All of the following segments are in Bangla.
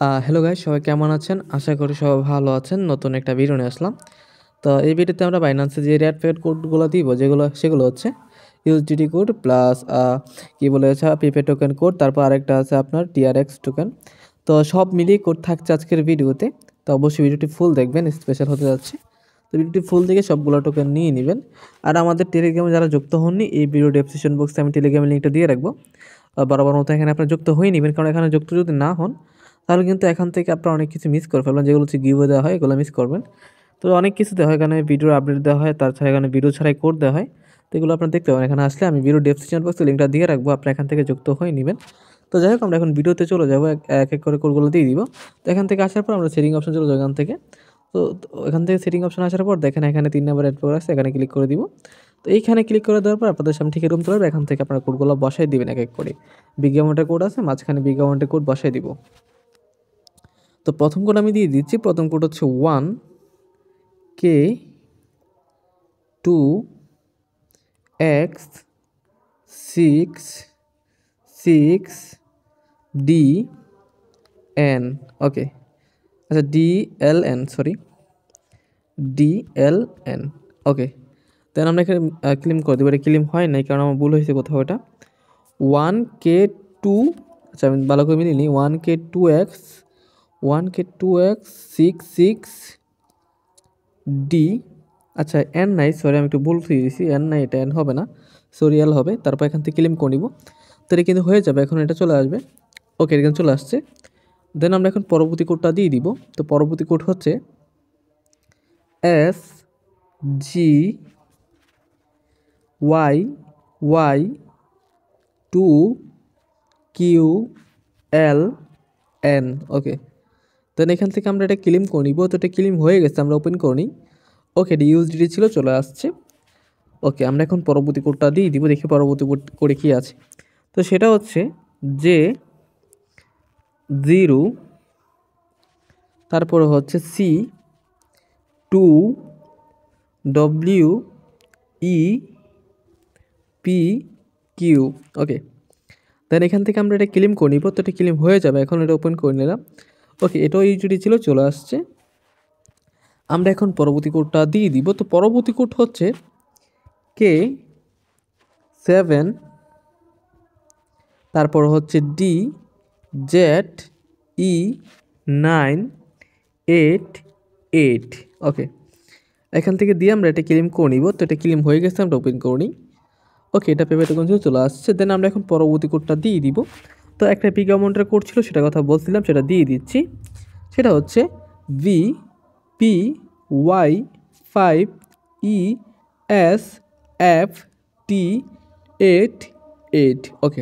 হ্যালো গাইস, সবাই কেমন আছেন? আশা করি সবাই ভালো আছেন। নতুন একটা ভিডিও নিয়ে আসলাম। তো এই ভিডিওতে আমরা বাইন্যান্সে যে রেয়ার পেড কোডগুলো দিব সেগুলো হচ্ছে ইউএসডিটি কোড প্লাস কি বলে আছে পিপে টোকেন কোড, তারপর আরেকটা আছে আপনার টিআরএক্স টোকেন। তো সব মিলিয়ে কোড থাকছে আজকের ভিডিওতে। তো অবশ্যই ভিডিওটি ফুল দেখবেন, স্পেশাল হতে যাচ্ছে। তো ভিডিওটি ফুল দেখে সবগুলো টোকেন নিয়ে নেবেন। আর আমাদের টেলিগ্রামে যারা যুক্ত হননি, এই ভিডিও ডেসক্রিপশন বক্সে আমি টেলিগ্রামের লিঙ্কটা দিয়ে রাখবো। বরাবর মতো এখানে আপনারা যুক্ত হয়ে নেবেন, কারণ এখানে যুক্ত যদি না হন তাহলে কিন্তু এখান থেকে আপনারা অনেক কিছু মিস করে ফেলবেন। যেগুলো হচ্ছে গিভওয়ে দেওয়া হয় এগুলো মিস করবেন। তো অনেক কিছু দেওয়া হয়, এখানে ভিডিওর আপডেট দেওয়া হয়, তাছাড়া এখানে ভিডিও ছাড়াই কোড দেওয়া হয়। তো এগুলো আপনারা দেখতে পাবেন। এখানে আসলে আমি ভিডিও ডেসক্রিপশন বক্সে লিঙ্কটা দিয়ে রাখবো, আপনারা এখান থেকে যুক্ত হয়ে নেবেন। তো যাই হোক, আমরা এখন ভিডিওতে চলে যাবো, এক এক করে কোডগুলো দিয়ে দিব। তো এখান থেকে আসার পর আমরা সেটিং অপশন চলে যাবো এখান থেকে। তো এখান থেকে সেটিং অপশন আসার পর দেখেন এখানে 3 নাম্বার অ্যাড করে আছে, এখানে ক্লিক করে দিব। তো এইখানে ক্লিক করে দেওয়ার পর আপনাদের সামনে ঠিক এরকম চলে আসবে। এখান থেকে আপনারা কোডগুলো বসাই দিবেন এক এক করে। বিগ অ্যামাউন্টের কোড আছে, মাঝখানে বিগ অ্যামাউন্টের কোড বসাই দিব। তো প্রথম কোড আমি দিয়ে দিচ্ছি। প্রথম কোড হচ্ছে 1K2X66DN। ওকে, আচ্ছা DLN, সরি DLN। ওকে, দেন আমরা এখানে ক্লেম করে দেবো। এটা ক্লেম হয় নাই, কারণ আমার ভুল হয়েছে কোথাও। এটা 1K2, আচ্ছা আমি ভালো করে মিলিনি। 1K2X66D। আচ্ছা এন নাই, সরি আমি একটু ভুল দিয়ে দিয়েছি। এন নাই, এটা এন হবে না, সরি এল হবে। তারপর এখান থেকে ক্লেম করে নিব। তো এটা কিন্তু হয়ে যাবে, এখন এটা চলে আসবে। ওকে, এটা কিন্তু চলে আসছে। দেন আমরা এখন পরবর্তী কোডটা দিয়ে দিব। তো পরবর্তী কোড হচ্ছে SGYY2QLN। ওকে, দেন এখান থেকে আমরা এটা ক্লেম করে নিব। তো এটা ক্লেম হয়ে গেছে, আমরা ওপেন করে নিই। ওকে, এটা ইউএসডিটি ছিল, চলে আসছে। ওকে, আমরা এখন পরবর্তী কোডটা দিয়ে দিব, দেখি পরবর্তী কোডে কী আছে। তো সেটা হচ্ছে J0, তারপরে হচ্ছে C2WEPQ। ওকে, দেন এখান থেকে আমরা এটা ক্লেম করে নিব। তো এটা ক্লেম হয়ে যাবে, এখন এটা ওপেন করে নিলাম। ওকে, এটাও ইউএসডিটি ছিল, চলে আসছে। আমরা এখন পরবর্তী কোডটা দিয়ে দিব। তো পরবর্তী কোড হচ্ছে K7, তারপর হচ্ছে DZE988। ওকে, এখান থেকে দিয়ে আমরা এটা ক্লেম করে নিব। তো এটা ক্লেম হয়ে গেছে, আমরা ওপেন করে নিই। ওকে, এটা পেমেন্ট কোন চলে আসছে। দেন আমরা এখন পরবর্তী কোডটা দিয়ে দিব। তো একটা বিগ অ্যামাউন্টের কোড ছিল, সেটা কথা বলছিলাম, সেটা দিয়ে দিচ্ছি। সেটা হচ্ছে VPY5ESFT88। ওকে,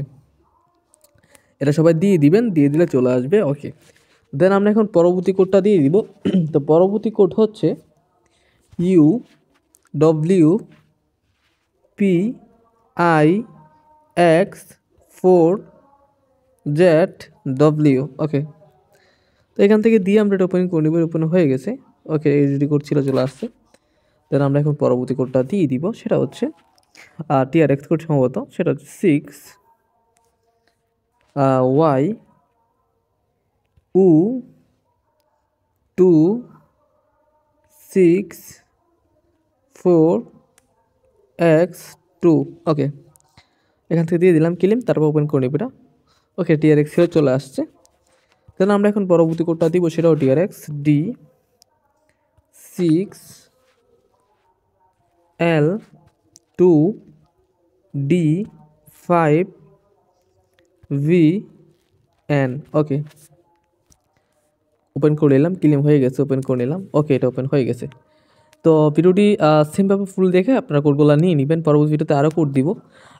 এটা সবাই দিয়ে দিবেন, দিয়ে দিলে চলে আসবে। ওকে, দেন আমরা এখন পরবর্তী কোডটা দিয়ে দিব। তো পরবর্তী কোড হচ্ছে UWPIX4ZW। ওকে, তো এখান থেকে দিয়ে আমরা এটা ওপেন করে নিব। ওপেন হয়ে গেছে। ওকে, এইচডি কোড ছিল, চলে আসছে। দেন আমরা এখন পরবর্তী কোডটা দিয়ে দিব। সেটা হচ্ছে টিআরএক্স কোড সম্ভবত, সেটা হচ্ছে 6Y226X2। ওকে, এখান থেকে দিয়ে দিলাম ক্লেম, তারপর ওপেন করে নিব এটা। ওকে, টিআরএক্স ছিল, চলে আসছে। দেন আমরা এখন পরবর্তী কোডটা দিব, সেটাও টিআরএক্স D6L2D5VN। ওকে, ওপেন করে নিলাম, ক্লেম হয়ে গেছে, ওপেন করে নিলাম। ওকে, এটা ওপেন হয়ে গেছে। তো ভিডিওটি সেমভাবে ফুল দেখে আপনারা কোডগুলো নিয়ে নেবেন। পরবর্তী ভিডিওতে আরও কোড দিব।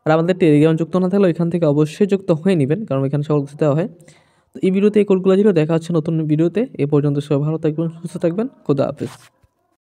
আর আমাদের টেলিগ্রাম যুক্ত না থাকলে এখান থেকে অবশ্যই যুক্ত হয়ে নেবেন, কারণ এখানে সকল কিছু দেওয়া হয়। তো এই ভিডিওতে এই কোডগুলো ছিল। দেখা হচ্ছে নতুন ভিডিওতে। এ পর্যন্ত সবাই ভালো থাকবেন, সুস্থ থাকবেন। খোদা হাফেজ।